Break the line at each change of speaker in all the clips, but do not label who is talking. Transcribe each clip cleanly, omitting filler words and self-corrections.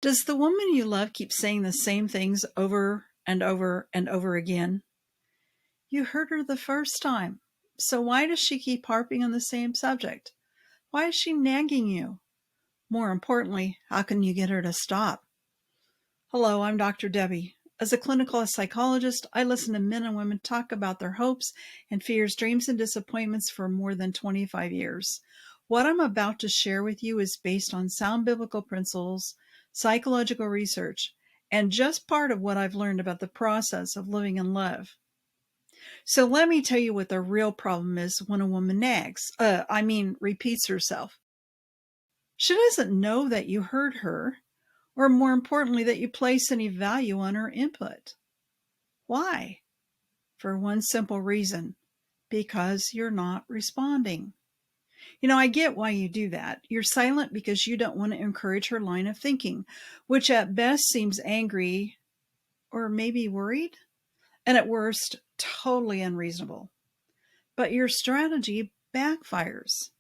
Does the woman you love keep saying the same things over and over and over again? You heard her the first time. So why does she keep harping on the same subject? Why is she nagging you? More importantly, how can you get her to stop? Hello, I'm Dr. Debi. As a clinical psychologist, I listen to men and women talk about their hopes and fears, dreams and disappointments for more than 25 years. What I'm about to share with you is based on sound biblical principles, psychological research, and just part of what I've learned about the process of living in love. So let me tell you what the real problem is when a woman repeats herself. She doesn't know that you heard her, or more importantly, that you place any value on her input. Why? For one simple reason, because you're not responding. I get why you do that. You're silent because you don't want to encourage her line of thinking, which at best seems angry or maybe worried, and at worst, totally unreasonable. But your strategy backfires.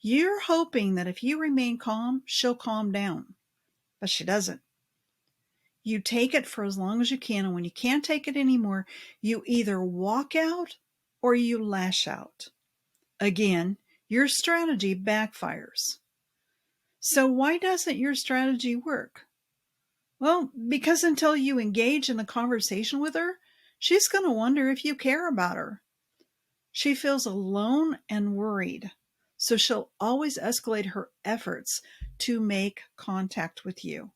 You're hoping that if you remain calm, she'll calm down, but she doesn't. You take it for as long as you can, and when you can't take it anymore, you either walk out or you lash out. Again, your strategy backfires. So why doesn't your strategy work? Well, because until you engage in the conversation with her, she's going to wonder if you care about her. She feels alone and worried, so she'll always escalate her efforts to make contact with you.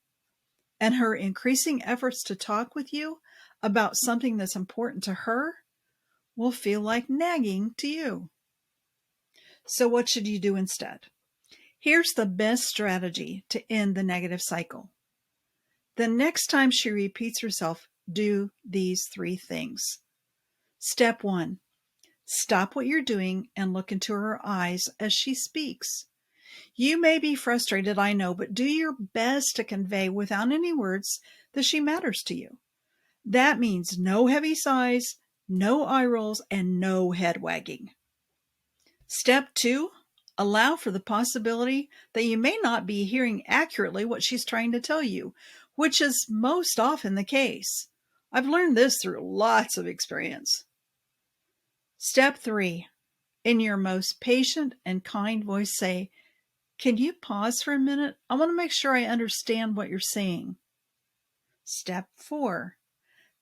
And her increasing efforts to talk with you about something that's important to her will feel like nagging to you. So what should you do instead? Here's the best strategy to end the negative cycle. The next time she repeats herself, do these 3 things. Step 1, stop what you're doing and look into her eyes as she speaks. You may be frustrated, I know, but do your best to convey without any words that she matters to you. That means no heavy sighs, no eye rolls, and no head wagging. Step 2, allow for the possibility that you may not be hearing accurately what she's trying to tell you, which is most often the case. I've learned this through lots of experience. Step 3, in your most patient and kind voice, say, "Can you pause for a minute? I want to make sure I understand what you're saying." Step 4,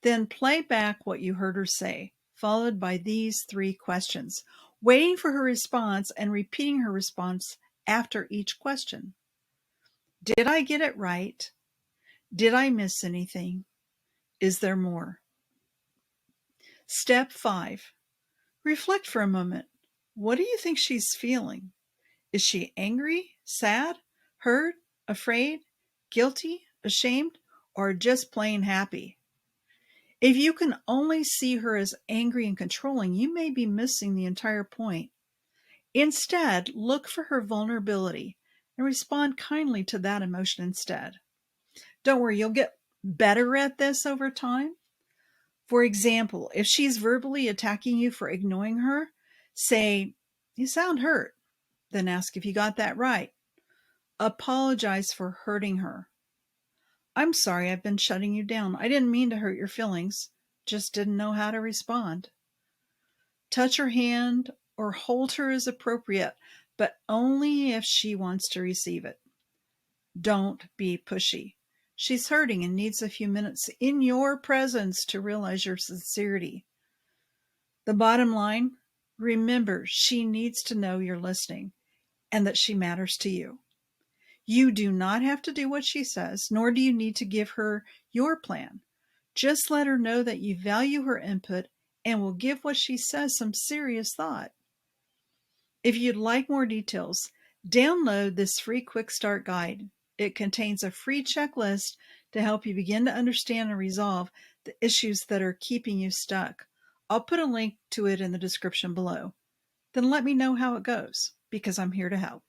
then play back what you heard her say, followed by these 3 questions, waiting for her response and repeating her response after each question. Did I get it right? Did I miss anything? Is there more? Step 5, reflect for a moment. What do you think she's feeling? Is she angry, sad, hurt, afraid, guilty, ashamed, or just plain happy? If you can only see her as angry and controlling, you may be missing the entire point. Instead, look for her vulnerability and respond kindly to that emotion instead. Don't worry, you'll get better at this over time. For example, if she's verbally attacking you for ignoring her, say, "You sound hurt." Then ask if you got that right. Apologize for hurting her. "I'm sorry I've been shutting you down. I didn't mean to hurt your feelings. Just didn't know how to respond." Touch her hand or hold her as appropriate, but only if she wants to receive it. Don't be pushy. She's hurting and needs a few minutes in your presence to realize your sincerity. The bottom line, remember, she needs to know you're listening and that she matters to you. You do not have to do what she says, nor do you need to give her your plan. Just let her know that you value her input and will give what she says some serious thought. If you'd like more details, download this free quick start guide. It contains a free checklist to help you begin to understand and resolve the issues that are keeping you stuck. I'll put a link to it in the description below. Then let me know how it goes, because I'm here to help.